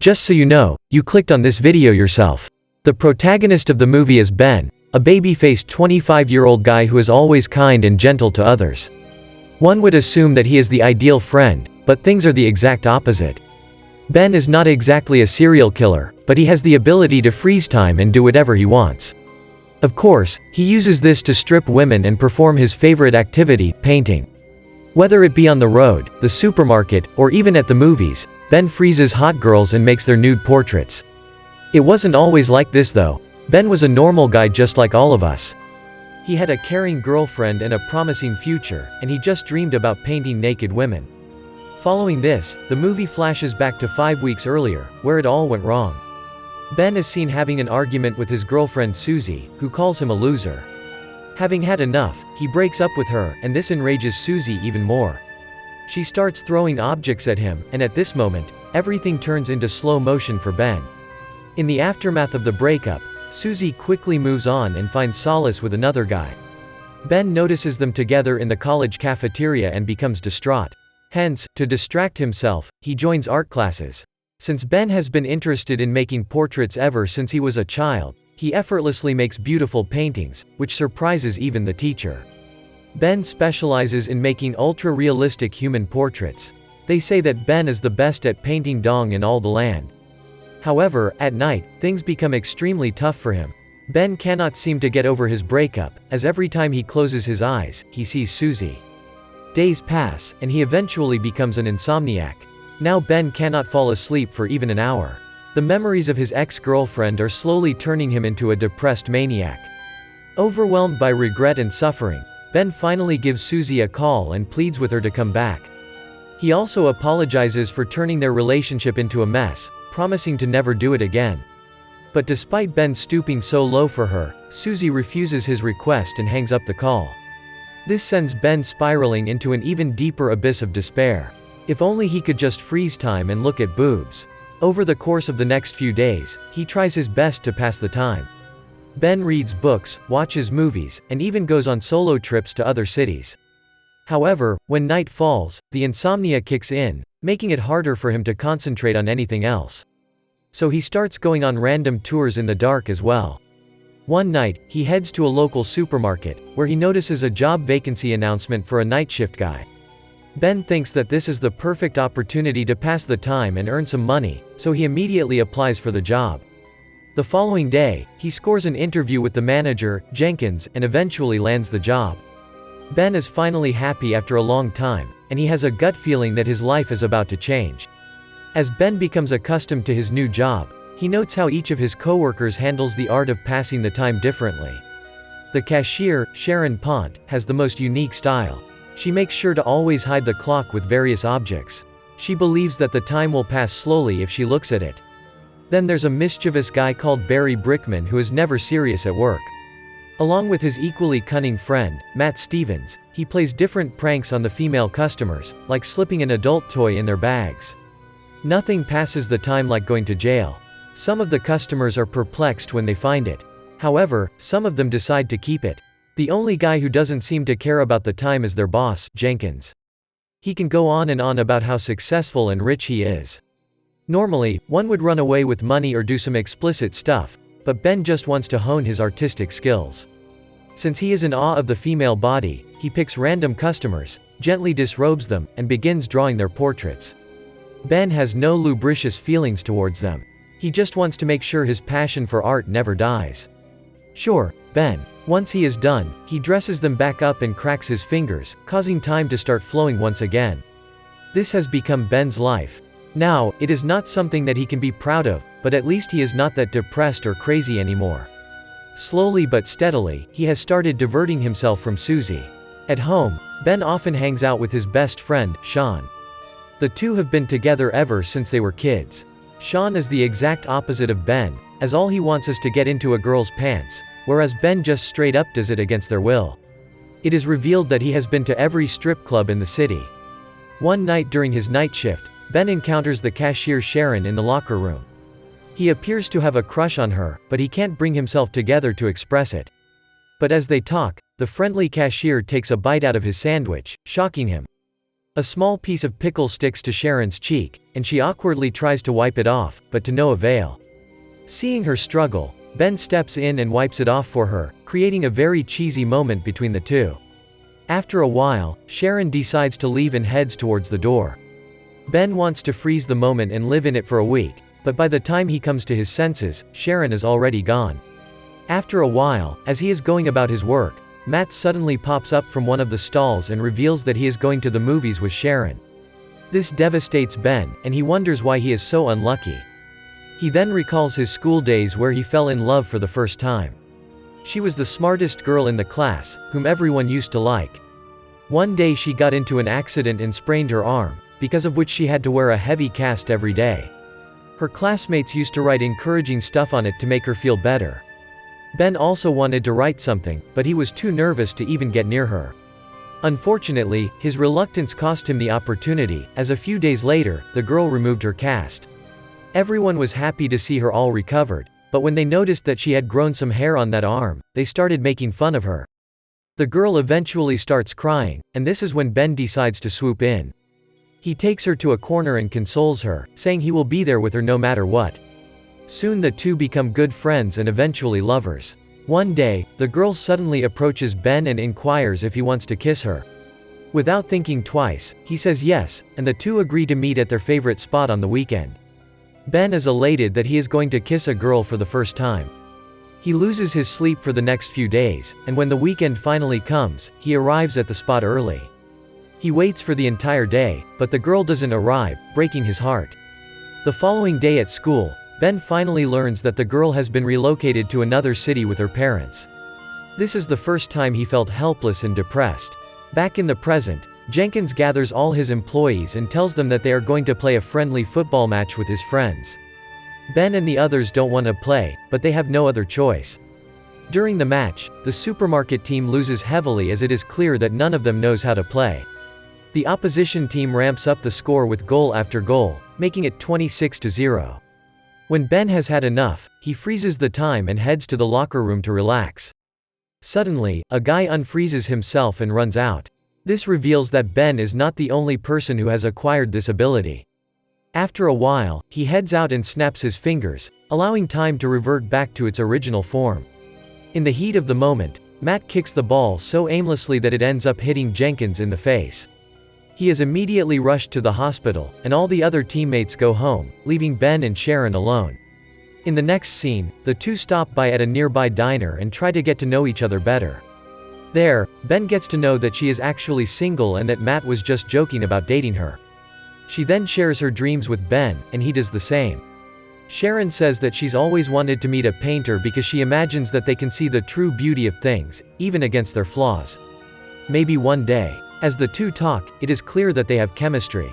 Just so you know, you clicked on this video yourself. The protagonist of the movie is Ben, a baby-faced 25-year-old guy who is always kind and gentle to others. One would assume that he is the ideal friend, but things are the exact opposite. Ben is not exactly a serial killer, but he has the ability to freeze time and do whatever he wants. Of course, he uses this to strip women and perform his favorite activity, painting. Whether it be on the road, the supermarket, or even at the movies, Ben freezes hot girls and makes their nude portraits. It wasn't always like this though. Ben was a normal guy just like all of us. He had a caring girlfriend and a promising future, and he just dreamed about painting naked women. Following this, the movie flashes back to 5 weeks earlier, where it all went wrong. Ben is seen having an argument with his girlfriend Susie, who calls him a loser. Having had enough, he breaks up with her, and this enrages Susie even more. She starts throwing objects at him, and at this moment, everything turns into slow motion for Ben. In the aftermath of the breakup, Susie quickly moves on and finds solace with another guy. Ben notices them together in the college cafeteria and becomes distraught. Hence, to distract himself, he joins art classes. Since Ben has been interested in making portraits ever since he was a child, he effortlessly makes beautiful paintings, which surprises even the teacher. Ben specializes in making ultra-realistic human portraits. They say that Ben is the best at painting dong in all the land. However, at night, things become extremely tough for him. Ben cannot seem to get over his breakup, as every time he closes his eyes, he sees Susie. Days pass, and he eventually becomes an insomniac. Now Ben cannot fall asleep for even an hour. The memories of his ex-girlfriend are slowly turning him into a depressed maniac. Overwhelmed by regret and suffering, Ben finally gives Susie a call and pleads with her to come back. He also apologizes for turning their relationship into a mess, promising to never do it again. But despite Ben stooping so low for her, Susie refuses his request and hangs up the call. This sends Ben spiraling into an even deeper abyss of despair. If only he could just freeze time and look at boobs. Over the course of the next few days, he tries his best to pass the time. Ben reads books, watches movies, and even goes on solo trips to other cities. However, when night falls, the insomnia kicks in, making it harder for him to concentrate on anything else. So he starts going on random tours in the dark as well. One night, he heads to a local supermarket, where he notices a job vacancy announcement for a night shift guy. Ben thinks that this is the perfect opportunity to pass the time and earn some money, so he immediately applies for the job. The following day, he scores an interview with the manager, Jenkins, and eventually lands the job. Ben is finally happy after a long time, and he has a gut feeling that his life is about to change. As Ben becomes accustomed to his new job, he notes how each of his coworkers handles the art of passing the time differently. The cashier, Sharon Pont, has the most unique style. She makes sure to always hide the clock with various objects. She believes that the time will pass slowly if she looks at it. Then there's a mischievous guy called Barry Brickman who is never serious at work. Along with his equally cunning friend, Matt Stevens, he plays different pranks on the female customers, like slipping an adult toy in their bags. Nothing passes the time like going to jail. Some of the customers are perplexed when they find it. However, some of them decide to keep it. The only guy who doesn't seem to care about the time is their boss, Jenkins. He can go on and on about how successful and rich he is. Normally, one would run away with money or do some explicit stuff, but Ben just wants to hone his artistic skills. Since he is in awe of the female body, he picks random customers, gently disrobes them, and begins drawing their portraits. Ben has no lubricious feelings towards them. He just wants to make sure his passion for art never dies. Sure, Ben. Once he is done, he dresses them back up and cracks his fingers, causing time to start flowing once again. This has become Ben's life. Now, it is not something that he can be proud of, but at least he is not that depressed or crazy anymore. Slowly but steadily, he has started diverting himself from Susie. At home, Ben often hangs out with his best friend, Sean. The two have been together ever since they were kids. Sean is the exact opposite of Ben, as all he wants is to get into a girl's pants, whereas Ben just straight up does it against their will. It is revealed that he has been to every strip club in the city. One night during his night shift, Ben encounters the cashier Sharon in the locker room. He appears to have a crush on her, but he can't bring himself together to express it. But as they talk, the friendly cashier takes a bite out of his sandwich, shocking him. A small piece of pickle sticks to Sharon's cheek, and she awkwardly tries to wipe it off, but to no avail. Seeing her struggle, Ben steps in and wipes it off for her, creating a very cheesy moment between the two. After a while, Sharon decides to leave and heads towards the door. Ben wants to freeze the moment and live in it for a week, but by the time he comes to his senses, Sharon is already gone. After a while, as he is going about his work, Matt suddenly pops up from one of the stalls and reveals that he is going to the movies with Sharon. This devastates Ben, and he wonders why he is so unlucky. He then recalls his school days where he fell in love for the first time. She was the smartest girl in the class, whom everyone used to like. One day she got into an accident and sprained her arm, because of which she had to wear a heavy cast every day. Her classmates used to write encouraging stuff on it to make her feel better. Ben also wanted to write something, but he was too nervous to even get near her. Unfortunately, his reluctance cost him the opportunity, as a few days later, the girl removed her cast. Everyone was happy to see her all recovered, but when they noticed that she had grown some hair on that arm, they started making fun of her. The girl eventually starts crying, and this is when Ben decides to swoop in. He takes her to a corner and consoles her, saying he will be there with her no matter what. Soon the two become good friends and eventually lovers. One day, the girl suddenly approaches Ben and inquires if he wants to kiss her. Without thinking twice, he says yes, and the two agree to meet at their favorite spot on the weekend. Ben is elated that he is going to kiss a girl for the first time. He loses his sleep for the next few days, and when the weekend finally comes, he arrives at the spot early. He waits for the entire day, but the girl doesn't arrive, breaking his heart. The following day at school, Ben finally learns that the girl has been relocated to another city with her parents. This is the first time he felt helpless and depressed. Back in the present, Jenkins gathers all his employees and tells them that they are going to play a friendly football match with his friends. Ben and the others don't want to play, but they have no other choice. During the match, the supermarket team loses heavily as it is clear that none of them knows how to play. The opposition team ramps up the score with goal after goal, making it 26-0. When Ben has had enough, he freezes the time and heads to the locker room to relax. Suddenly, a guy unfreezes himself and runs out. This reveals that Ben is not the only person who has acquired this ability. After a while, he heads out and snaps his fingers, allowing time to revert back to its original form. In the heat of the moment, Matt kicks the ball so aimlessly that it ends up hitting Jenkins in the face. He is immediately rushed to the hospital, and all the other teammates go home, leaving Ben and Sharon alone. In the next scene, the two stop by at a nearby diner and try to get to know each other better. There, Ben gets to know that she is actually single and that Matt was just joking about dating her. She then shares her dreams with Ben, and he does the same. Sharon says that she's always wanted to meet a painter because she imagines that they can see the true beauty of things, even against their flaws. Maybe one day. As the two talk, it is clear that they have chemistry.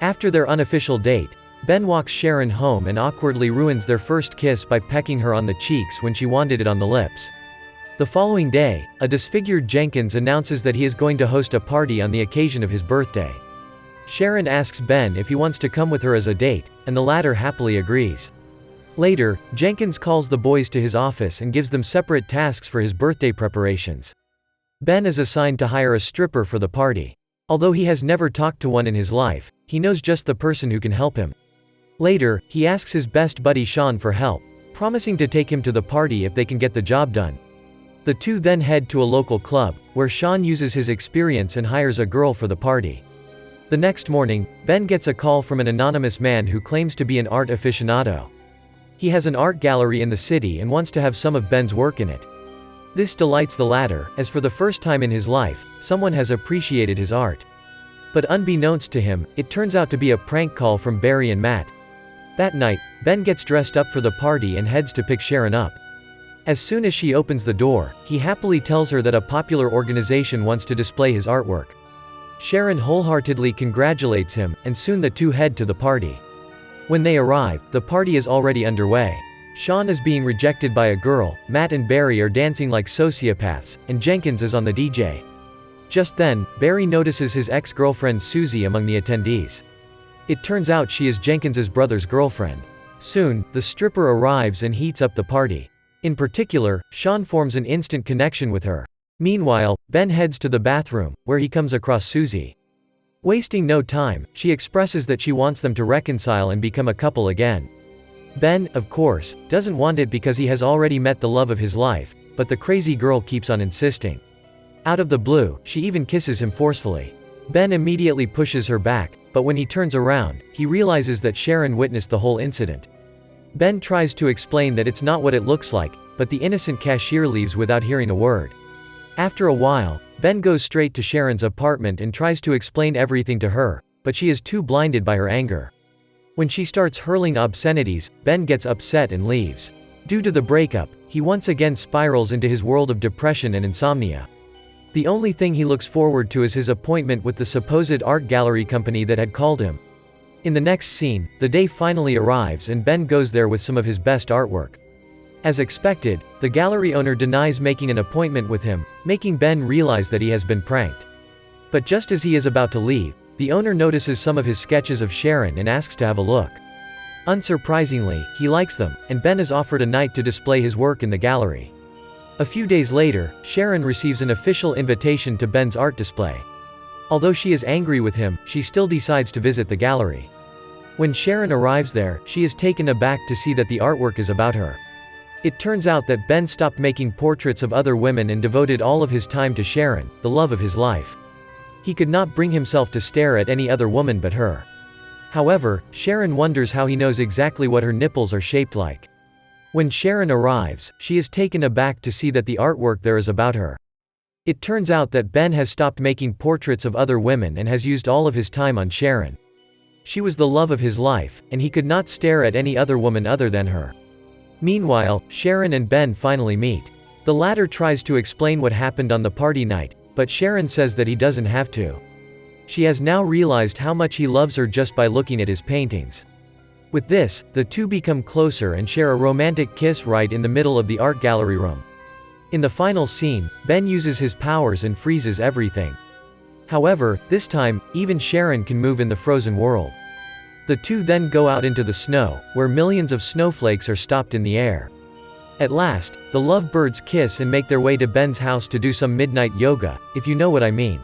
After their unofficial date, Ben walks Sharon home and awkwardly ruins their first kiss by pecking her on the cheeks when she wanted it on the lips. The following day, a disfigured Jenkins announces that he is going to host a party on the occasion of his birthday. Sharon asks Ben if he wants to come with her as a date, and the latter happily agrees. Later, Jenkins calls the boys to his office and gives them separate tasks for his birthday preparations. Ben is assigned to hire a stripper for the party. Although he has never talked to one in his life, he knows just the person who can help him. Later, he asks his best buddy Sean for help, promising to take him to the party if they can get the job done. The two then head to a local club, where Sean uses his experience and hires a girl for the party. The next morning, Ben gets a call from an anonymous man who claims to be an art aficionado. He has an art gallery in the city and wants to have some of Ben's work in it. This delights the latter, as for the first time in his life, someone has appreciated his art. But unbeknownst to him, it turns out to be a prank call from Barry and Matt. That night, Ben gets dressed up for the party and heads to pick Sharon up. As soon as she opens the door, he happily tells her that a popular organization wants to display his artwork. Sharon wholeheartedly congratulates him, and soon the two head to the party. When they arrive, the party is already underway. Sean is being rejected by a girl, Matt and Barry are dancing like sociopaths, and Jenkins is on the DJ. Just then, Barry notices his ex-girlfriend Susie among the attendees. It turns out she is Jenkins's brother's girlfriend. Soon, the stripper arrives and heats up the party. In particular, Sean forms an instant connection with her. Meanwhile, Ben heads to the bathroom, where he comes across Susie. Wasting no time, she expresses that she wants them to reconcile and become a couple again. Ben, of course, doesn't want it because he has already met the love of his life, but the crazy girl keeps on insisting. Out of the blue, she even kisses him forcefully. Ben immediately pushes her back, but when he turns around, he realizes that Sharon witnessed the whole incident. Ben tries to explain that it's not what it looks like, but the innocent cashier leaves without hearing a word. After a while, Ben goes straight to Sharon's apartment and tries to explain everything to her, but she is too blinded by her anger. When she starts hurling obscenities, Ben gets upset and leaves. Due to the breakup, he once again spirals into his world of depression and insomnia. The only thing he looks forward to is his appointment with the supposed art gallery company that had called him. In the next scene, the day finally arrives and Ben goes there with some of his best artwork. As expected, the gallery owner denies making an appointment with him, making Ben realize that he has been pranked. But just as he is about to leave, the owner notices some of his sketches of Sharon and asks to have a look. Unsurprisingly, he likes them, and Ben is offered a night to display his work in the gallery. A few days later, Sharon receives an official invitation to Ben's art display. Although she is angry with him, she still decides to visit the gallery. When Sharon arrives there, she is taken aback to see that the artwork is about her. It turns out that Ben stopped making portraits of other women and devoted all of his time to Sharon, the love of his life. He could not bring himself to stare at any other woman but her. However, Sharon wonders how he knows exactly what her nipples are shaped like. When Sharon arrives, she is taken aback to see that the artwork there is about her. It turns out that Ben has stopped making portraits of other women and has used all of his time on Sharon. She was the love of his life, and he could not stare at any other woman other than her. Meanwhile, Sharon and Ben finally meet. The latter tries to explain what happened on the party night, but Sharon says that he doesn't have to. She has now realized how much he loves her just by looking at his paintings. With this, the two become closer and share a romantic kiss right in the middle of the art gallery room. In the final scene, Ben uses his powers and freezes everything. However, this time, even Sharon can move in the frozen world. The two then go out into the snow, where millions of snowflakes are stopped in the air. At last, the lovebirds kiss and make their way to Ben's house to do some midnight yoga, if you know what I mean.